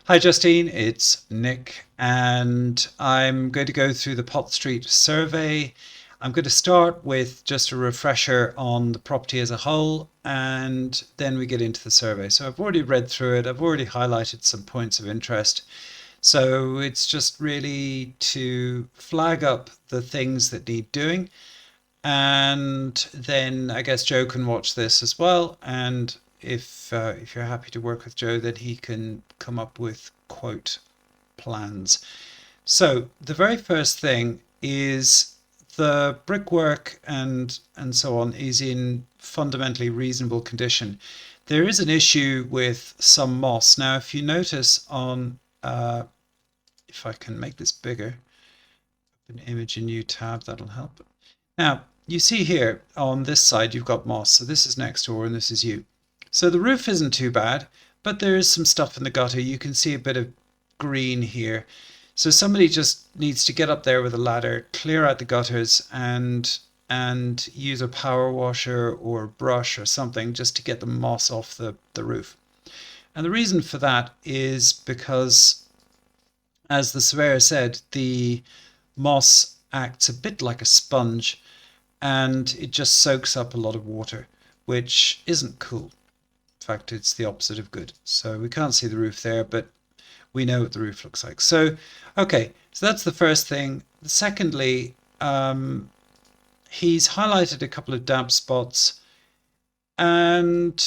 Hi Justine, it's Nick, and I'm going to go through the Pott Street survey. I'm going to start with just a refresher on the property as a whole, and then we get into the survey. So I've already read through it, I've already highlighted some points of interest. So it's just really to flag up the things that need doing, and then I guess Joe can watch this as well. And if you're happy to work with Joe, then he can come up with quote plans. So the very first thing is the brickwork and so on is in fundamentally reasonable condition. There is an issue with some moss. Now, if you notice on, if I can make this bigger, open image in new tab, that'll help. Now, you see here on this side, you've got moss. So this is next door and this is you. So the roof isn't too bad, but there is some stuff in the gutter. You can see a bit of green here. So somebody just needs to get up there with a ladder, clear out the gutters and use a power washer or a brush or something just to get the moss off the roof. And the reason for that is because, as the surveyor said, the moss acts a bit like a sponge and it just soaks up a lot of water, which isn't cool. In fact, it's the opposite of good. So we can't see the roof there, but we know what the roof looks like. So, okay, so that's the first thing. Secondly, he's highlighted a couple of damp spots, and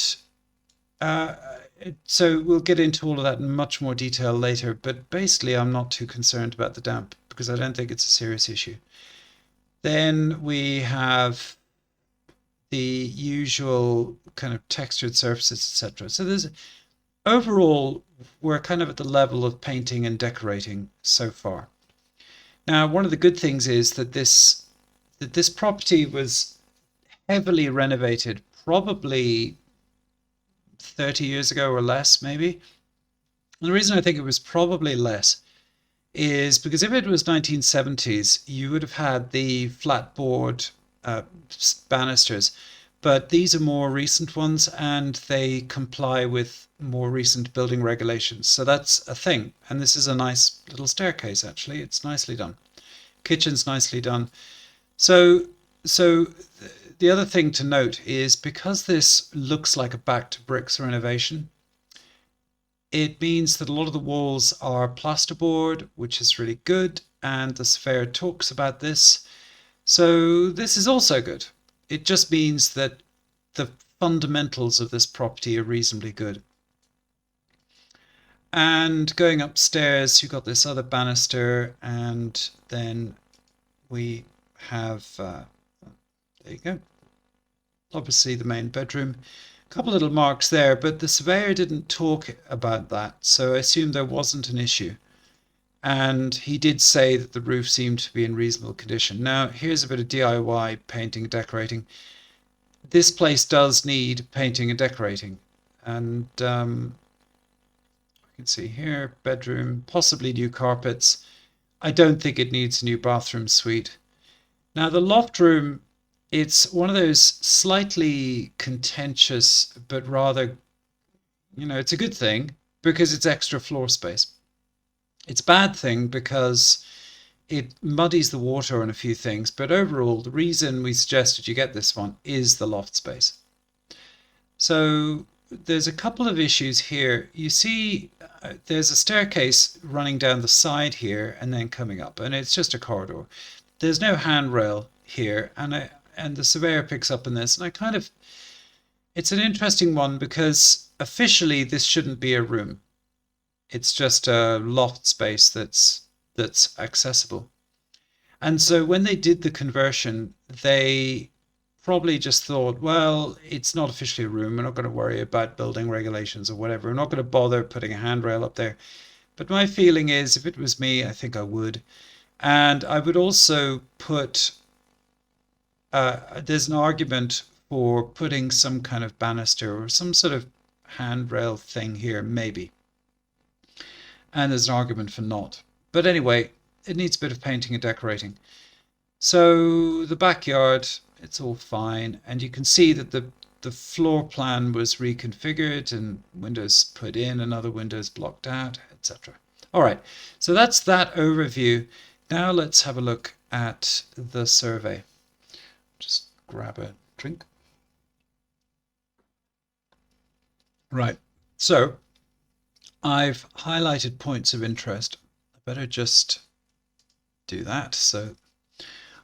so we'll get into all of that in much more detail later. But basically, I'm not too concerned about the damp because I don't think it's a serious issue. Then we have the usual kind of textured surfaces, etc. So there's overall, we're kind of at the level of painting and decorating so far. Now, one of the good things is that this property was heavily renovated, probably 30 years ago or less, maybe. And the reason I think it was probably less is because if it was 1970s, you would have had the flatboard uh, banisters, but these are more recent ones and they comply with more recent building regulations. So that's a thing. And this is a nice little staircase, actually. It's nicely done. Kitchen's nicely done. So, so the other thing to note is because this looks like a back to bricks renovation, it means that a lot of the walls are plasterboard, which is really good, and the surveyor talks about this. So this is also good. It just means that the fundamentals of this property are reasonably good. And going upstairs, you've got this other banister, and then we have, there you go, obviously the main bedroom. A couple little marks there, but the surveyor didn't talk about that, so I assume there wasn't an issue. And he did say that the roof seemed to be in reasonable condition. Now, here's a bit of DIY painting and decorating. This place does need painting and decorating. And you can see here, bedroom, possibly new carpets. I don't think it needs a new bathroom suite. Now, the loft room, it's one of those slightly contentious, but rather, it's a good thing because it's extra floor space. It's a bad thing because it muddies the water on a few things, but overall, the reason we suggested you get this one is the loft space. So there's a couple of issues here. You see, there's a staircase running down the side here and then coming up, and it's just a corridor. There's no handrail here, and the surveyor picks up on this, and it's an interesting one because officially this shouldn't be a room. It's just a loft space that's accessible. And so when they did the conversion, they probably just thought, well, it's not officially a room. We're not going to worry about building regulations or whatever. We're not going to bother putting a handrail up there. But my feeling is, if it was me, I think I would. And I would also put, there's an argument for putting some kind of banister or some sort of handrail thing here, maybe. And there's an argument for not. But anyway, it needs a bit of painting and decorating. So the backyard, it's all fine. And you can see that the floor plan was reconfigured and windows put in and other windows blocked out, etc. All right, so that's that overview. Now let's have a look at the survey. Just grab a drink. Right, so I've highlighted points of interest. I better just do that. So,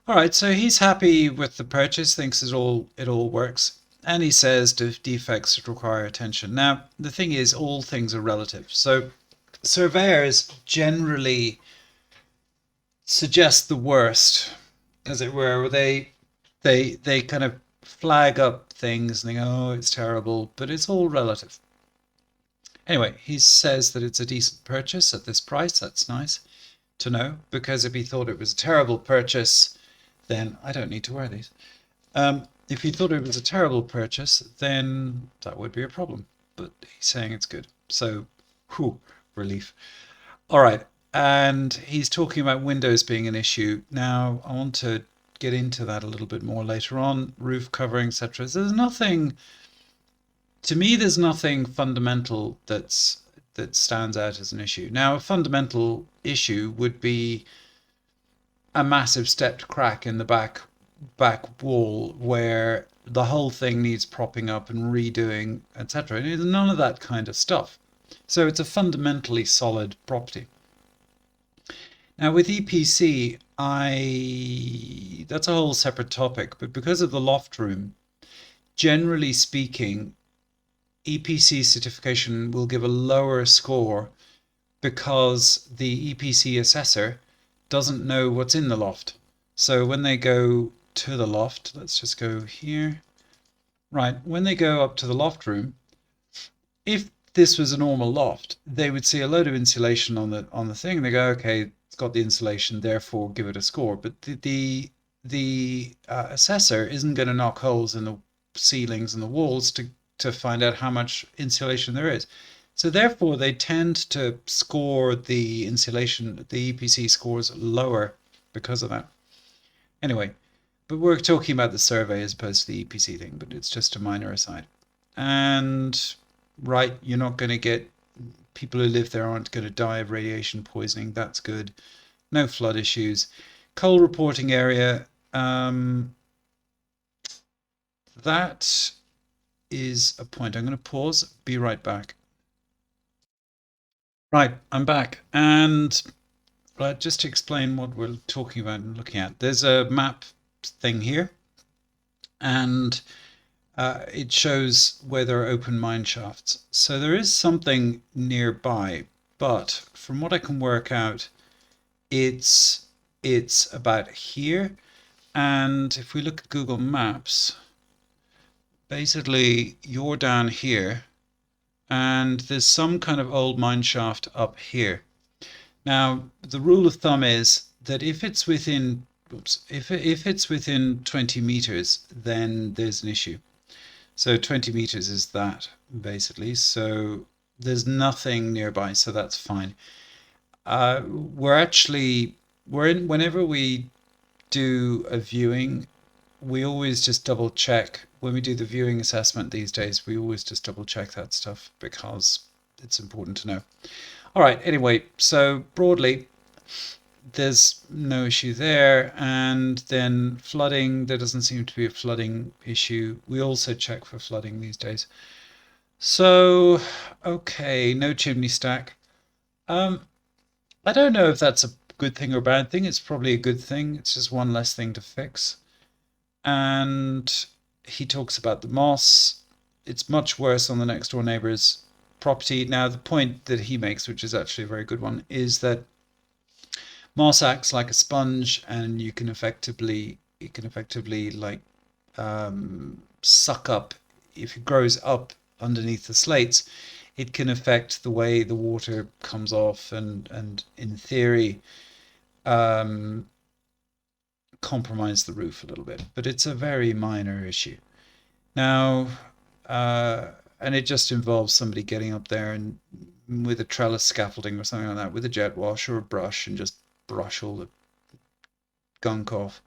all right, so he's happy with the purchase, thinks it all works, and he says defects require attention. Now, the thing is, all things are relative. So, surveyors generally suggest the worst, as it were. They kind of flag up things and they go, oh, it's terrible, but it's all relative. Anyway, he says that it's a decent purchase at this price. That's nice to know, because if he thought it was a terrible purchase, then I don't need to wear these. If he thought it was a terrible purchase, then that would be a problem. But he's saying it's good. So, whew, relief. All right. And he's talking about windows being an issue. Now, I want to get into that a little bit more later on. Roof covering, etc. So there's nothing, to me, there's nothing fundamental that stands out as an issue. Now, a fundamental issue would be a massive stepped crack in the back wall where the whole thing needs propping up and redoing, etc. None of that kind of stuff. So it's a fundamentally solid property. Now with EPC, that's a whole separate topic, but because of the loft room, generally speaking, EPC certification will give a lower score because the EPC assessor doesn't know what's in the loft. So when they go to the loft, let's just go here. Right, when they go up to the loft room, if this was a normal loft, they would see a load of insulation on the thing. They go, okay, it's got the insulation, therefore give it a score. But the assessor isn't going to knock holes in the ceilings and the walls to find out how much insulation there is. So therefore, they tend to score the insulation, the EPC scores lower because of that. Anyway, but we're talking about the survey as opposed to the EPC thing, but it's just a minor aside. And right, you're not going to get, people who live there aren't going to die of radiation poisoning. That's good. No flood issues. Coal reporting area, that is a point. I'm going to pause, be right back. Right, I'm back. And just to explain what we're talking about and looking at, there's a map thing here, and it shows where there are open mine shafts. So there is something nearby, but from what I can work out, it's about here. And if we look at Google Maps, basically you're down here, and there's some kind of old mine shaft up here. Now, the rule of thumb is that if it's within, if it's within 20 meters, then there's an issue. So 20 meters is that, basically. So there's nothing nearby, so that's fine. Whenever we do a viewing, we always just double check. When we do the viewing assessment these days, we always just double check that stuff because it's important to know. All right, anyway, so broadly, there's no issue there. And then flooding, there doesn't seem to be a flooding issue. We also check for flooding these days. So, okay, no chimney stack. I don't know if that's a good thing or a bad thing. It's probably a good thing. It's just one less thing to fix. And he talks about the moss. It's much worse on the next door neighbor's property. Now, the point that he makes, which is actually a very good one, is that moss acts like a sponge, and it can effectively like suck up. If it grows up underneath the slates, it can affect the way the water comes off, and in theory compromise the roof a little bit. But it's a very minor issue. Now, and it just involves somebody getting up there and with a trellis scaffolding or something like that, with a jet wash or a brush, and just brush all the gunk off.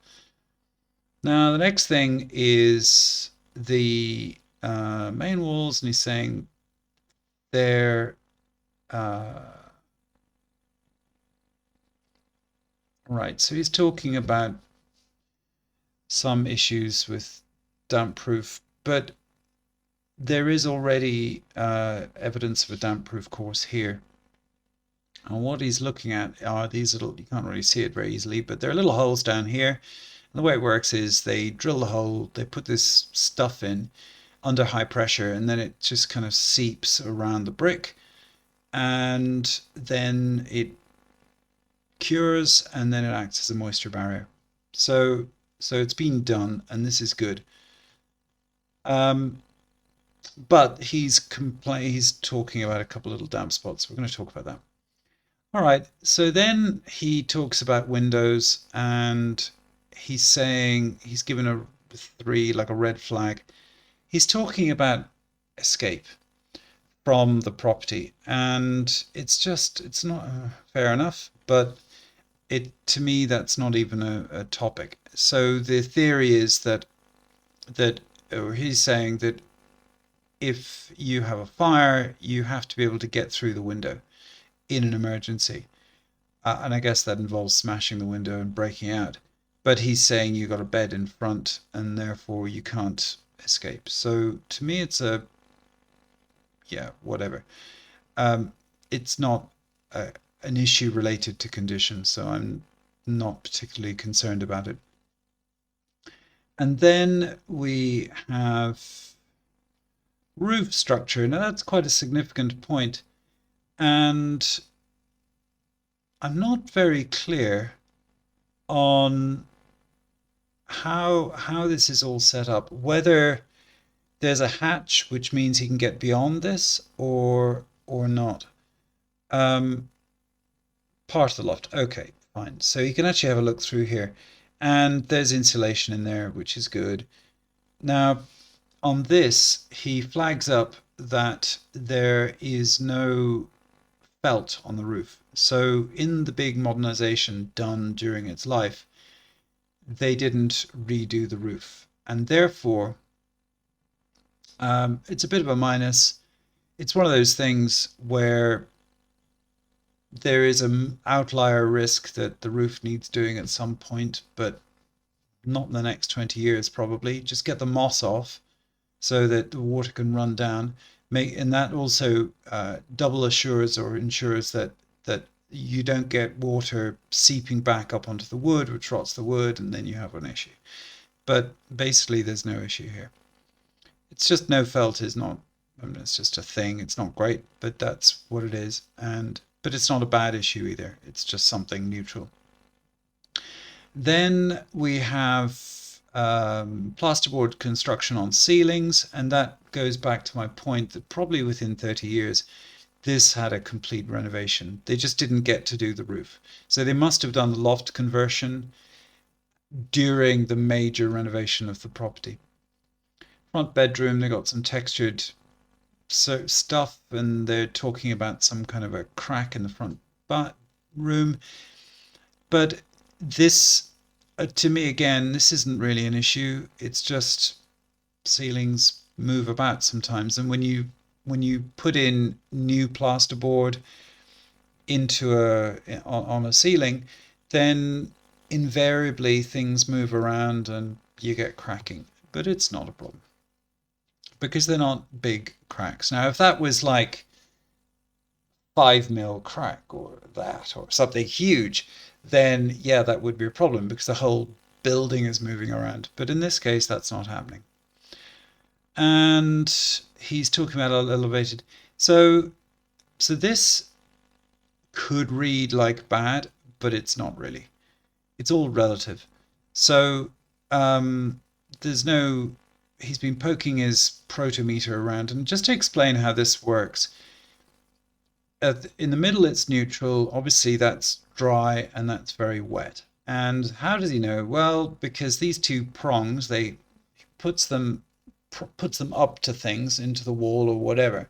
Now, the next thing is the main walls, and he's saying they're right. So he's talking about some issues with damp proof, but there is already evidence of a damp proof course here. And what he's looking at are these little, you can't really see it very easily, but there are little holes down here. And the way it works is they drill the hole, they put this stuff in under high pressure, and then it just kind of seeps around the brick, and then it cures, and then it acts as a moisture barrier. So it's been done, and this is good. But he's talking about a couple little damp spots. We're going to talk about that. All right. So then he talks about windows, and he's saying he's given a three, like a red flag. He's talking about escape from the property, and it's not fair enough, but it to me that's not even a topic. So the theory is that or he's saying that if you have a fire, you have to be able to get through the window in an emergency. And I guess that involves smashing the window and breaking out. But he's saying you got a bed in front and therefore you can't escape. So to me, it's yeah, whatever. It's not an issue related to conditions, so I'm not particularly concerned about it. And then we have roof structure. Now that's quite a significant point, and I'm not very clear on how this is all set up. Whether there's a hatch, which means he can get beyond this, or not. Um, Part of the loft. Okay, fine. So you can actually have a look through here, and there's insulation in there, which is good. Now, on this, he flags up that there is no felt on the roof. So in the big modernization done during its life, they didn't redo the roof. And therefore, it's a bit of a minus. It's one of those things where there is an outlier risk that the roof needs doing at some point, but not in the next 20 years probably. Just get the moss off so that the water can run down. And that also double assures or ensures that you don't get water seeping back up onto the wood, which rots the wood, and then you have an issue. But basically, there's no issue here. It's just no felt is not. I mean, it's just a thing. It's not great, but that's what it is. But it's not a bad issue either. It's just something neutral. Then we have plasterboard construction on ceilings, and that goes back to my point that probably within 30 years this had a complete renovation. They just didn't get to do the roof. So they must have done the loft conversion during the major renovation of the property. Front bedroom, they got some textured stuff, and they're talking about some kind of a crack in the front room. But this, to me, again, this isn't really an issue. It's just ceilings move about sometimes, and when you put in new plasterboard into on a ceiling, then invariably things move around and you get cracking. But it's not a problem because they're not big cracks. Now, if that was like 5 mil crack or that or something huge, then yeah, that would be a problem because the whole building is moving around. But in this case, that's not happening. And he's talking about elevated. So this could read like bad, but it's not really. It's all relative. So there's no. He's been poking his protometer around, and just to explain how this works. In the middle, it's neutral. Obviously, that's dry and that's very wet. And how does he know? Well, because these two prongs, they puts them puts them up to things into the wall or whatever.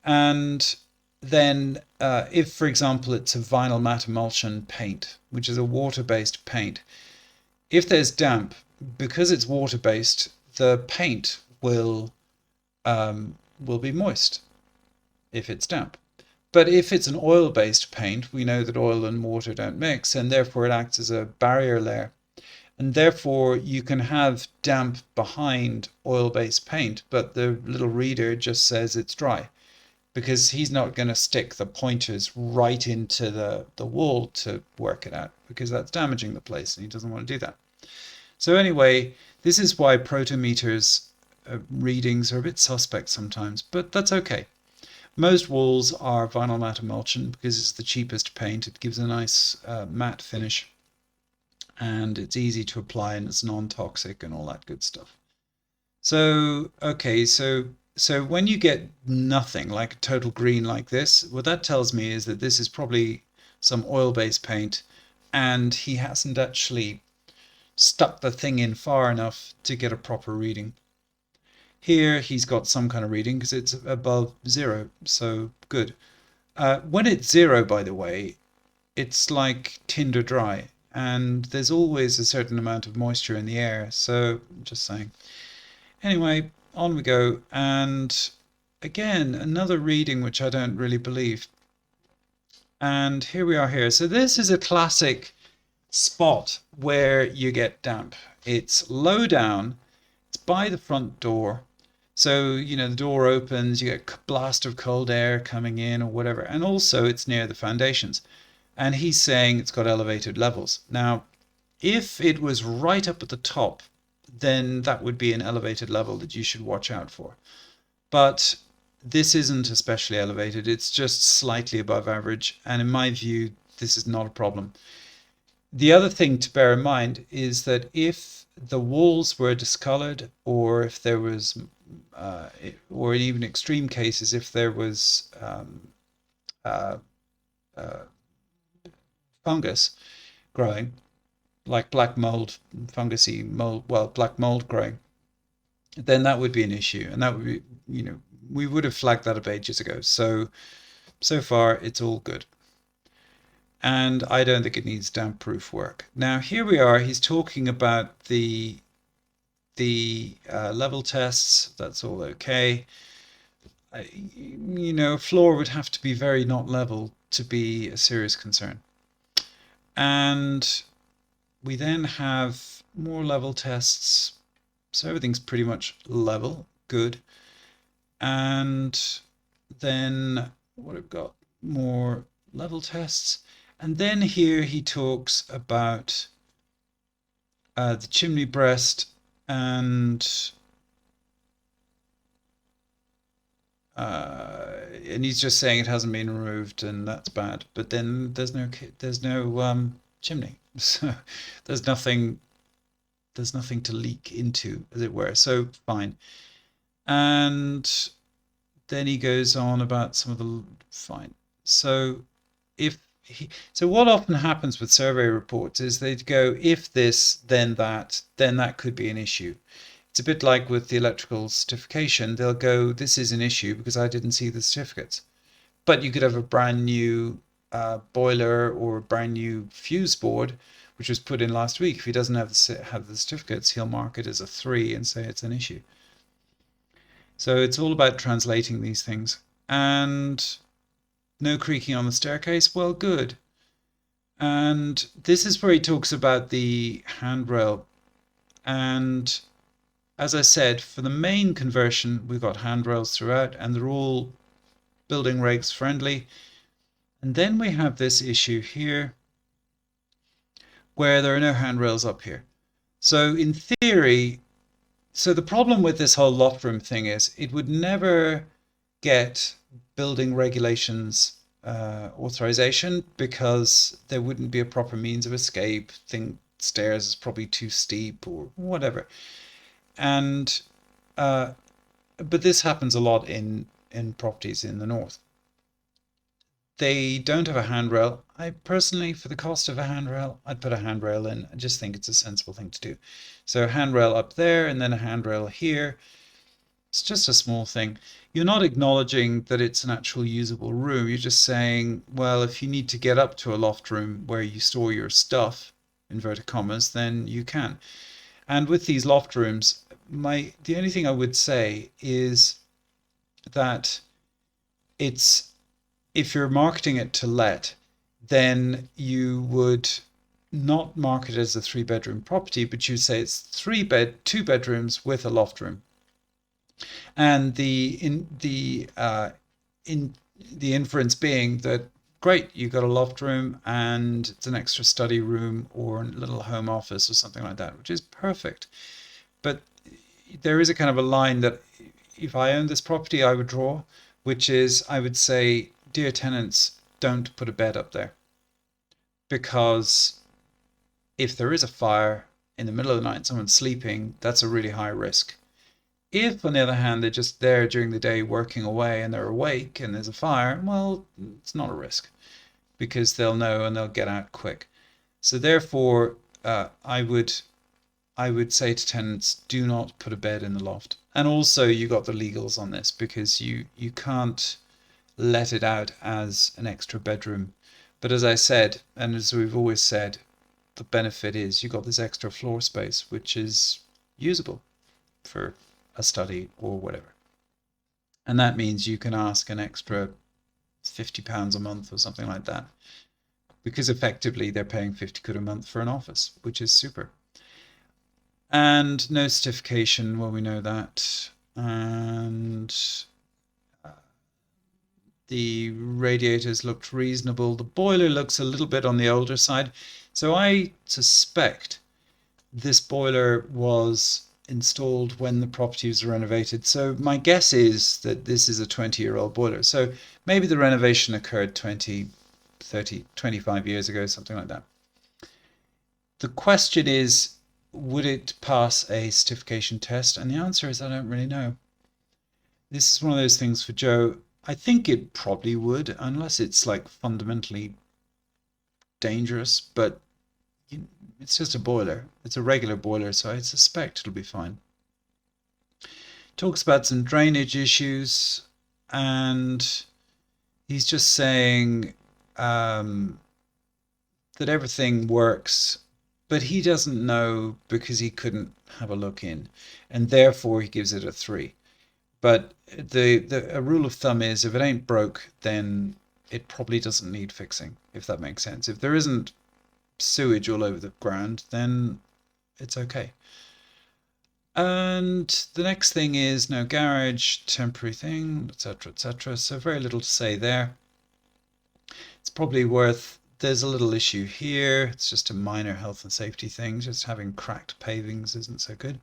And then, if, for example, it's a vinyl matte emulsion paint, which is a water-based paint, if there's damp, because it's water-based, the paint will will be moist if it's damp. But if it's an oil-based paint, we know that oil and water don't mix, and therefore it acts as a barrier layer. And therefore you can have damp behind oil-based paint, but the little reader just says it's dry, because he's not going to stick the pointers right into the wall to work it out, because that's damaging the place and he doesn't want to do that. So anyway, this is why protometers readings are a bit suspect sometimes, but that's okay. Most walls are vinyl matte emulsion because it's the cheapest paint. It gives a nice matte finish, and it's easy to apply, and it's non-toxic and all that good stuff. So, okay, so when you get nothing, like a total green like this, what that tells me is that this is probably some oil-based paint, and he hasn't actually stuck the thing in far enough to get a proper reading. Here he's got some kind of reading because it's above 0, so good. When it's 0, by the way, it's like tinder dry, and there's always a certain amount of moisture in the air, so just saying. Anyway, on we go, and again, another reading which I don't really believe. And here we are here. So this is a classic spot where you get damp. It's low down, it's by the front door. So, you know, the door opens, you get a blast of cold air coming in or whatever. And also it's near the foundations. And he's saying it's got elevated levels. Now, if it was right up at the top, then that would be an elevated level that you should watch out for. But this isn't especially elevated. It's just slightly above average. And in my view, this is not a problem. The other thing to bear in mind is that if the walls were discolored, or if there was, or in even extreme cases, if there was uh, fungus growing, like black mold, fungusy mold, well, black mold growing, then that would be an issue, and that would be, you know, we would have flagged that up ages ago. So far it's all good. And I don't think it needs damp proof work. Now here we are, he's talking about the level tests. That's all okay. You know, floor would have to be very not level to be a serious concern. And we then have more level tests. So everything's pretty much level, good. And then what I've got, more level tests. And then here he talks about the chimney breast, and he's just saying it hasn't been removed, and that's bad. But then there's no chimney, so there's nothing to leak into, as it were. So fine. And then he goes on about some of the fine. So so what often happens with survey reports is they'd go, if this, then that could be an issue. It's a bit like with the electrical certification. They'll go, this is an issue because I didn't see the certificates. But you could have a brand new boiler or a brand new fuse board, which was put in last week. If he doesn't have the certificates, he'll mark it as a 3 and say it's an issue. So it's all about translating these things. And no creaking on the staircase, well, good. And this is where he talks about the handrail. And as I said, for the main conversion, we've got handrails throughout, and they're all building regs friendly. And then we have this issue here where there are no handrails up here. So in theory, so the problem with this whole loft room thing is it would never get building regulations authorization because there wouldn't be a proper means of escape. Stairs is probably too steep or whatever. And but this happens a lot in properties in the north. They don't have a handrail. I personally, for the cost of a handrail, I'd put a handrail in. I just think it's a sensible thing to do. So a handrail up there and then a handrail here. It's just a small thing. You're not acknowledging that it's an actual usable room. You're just saying, well, if you need to get up to a loft room where you store your stuff, inverted commas, then you can. And with these loft rooms, the only thing I would say is that it's, if you're marketing it to let, then you would not market it as a 3-bedroom property, but you say it's 2 bedrooms with a loft room. And in the inference being that, great, you got a loft room and it's an extra study room or a little home office or something like that, which is perfect. But there is a kind of a line that if I owned this property, I would draw, which is, I would say, dear tenants, don't put a bed up there, because if there is a fire in the middle of the night and someone's sleeping, that's a really high risk. If, on the other hand, they're just there during the day working away and they're awake and there's a fire, well, it's not a risk because they'll know and they'll get out quick. So therefore, I would say to tenants, do not put a bed in the loft. And also, you got the legals on this because you can't let it out as an extra bedroom. But as I said, and as we've always said, the benefit is you got this extra floor space, which is usable for a study or whatever. And that means you can ask an extra £50 a month or something like that, because effectively they're paying 50 quid a month for an office, which is super. And no certification, well, we know that. And the radiators looked reasonable. The boiler looks a little bit on the older side. So I suspect this boiler was installed when the property was renovated. So my guess is that this is a 20-year-old boiler. So maybe the renovation occurred 20, 30, 25 years ago, something like that. The question is, would it pass a certification test? And the answer is, I don't really know. This is one of those things for Joe. I think it probably would, unless it's like fundamentally dangerous, but it's just a boiler. It's a regular boiler, so I suspect it'll be fine. Talks about some drainage issues, and he's just saying that everything works, but he doesn't know because he couldn't have a look in, and therefore he gives it a 3. But a rule of thumb is, if it ain't broke, then it probably doesn't need fixing, if that makes sense. If there isn't sewage all over the ground, then it's okay. And the next thing is no garage, temporary thing, etc., etc. So very little to say there. It's probably worth, there's a little issue here. It's just a minor health and safety thing. Just having cracked pavings isn't so good.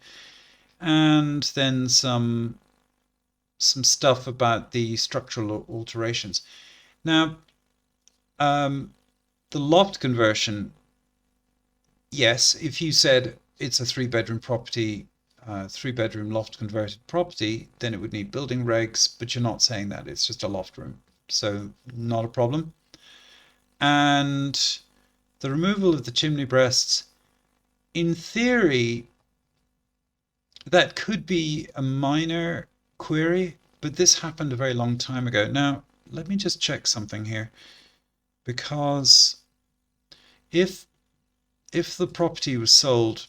And then some stuff about the structural alterations. Now, the loft conversion, yes, if you said it's a 3-bedroom property, 3-bedroom loft converted property, then it would need building regs, but you're not saying that. It's just a loft room. So not a problem. And the removal of the chimney breasts, in theory, that could be a minor query, but this happened a very long time ago. Now, let me just check something here, because if the property was sold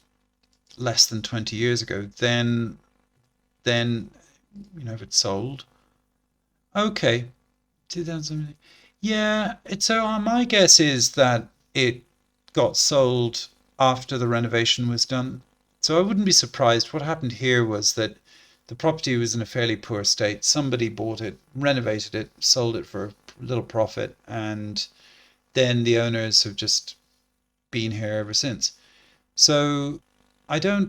less than 20 years ago, then if it's sold, okay, 2000, yeah, so my guess is that it got sold after the renovation was done. So I wouldn't be surprised. What happened here was that the property was in a fairly poor state. Somebody bought it, renovated it, sold it for a little profit, and then the owners have just been here ever since. So that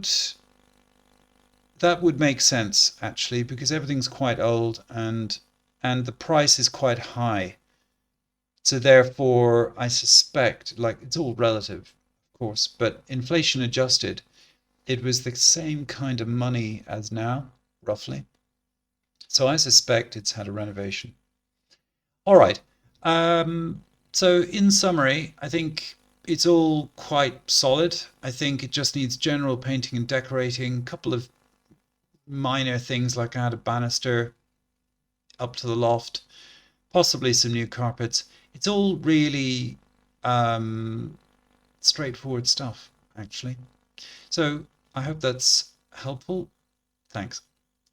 would make sense actually, because everything's quite old and the price is quite high. So therefore, I suspect, like, it's all relative, of course, but inflation adjusted, it was the same kind of money as now, roughly. So I suspect it's had a renovation. All right. So in summary, I think it's all quite solid. I think it just needs general painting and decorating, a couple of minor things like add a banister up to the loft, possibly some new carpets. It's all really straightforward stuff, actually. So I hope that's helpful. Thanks.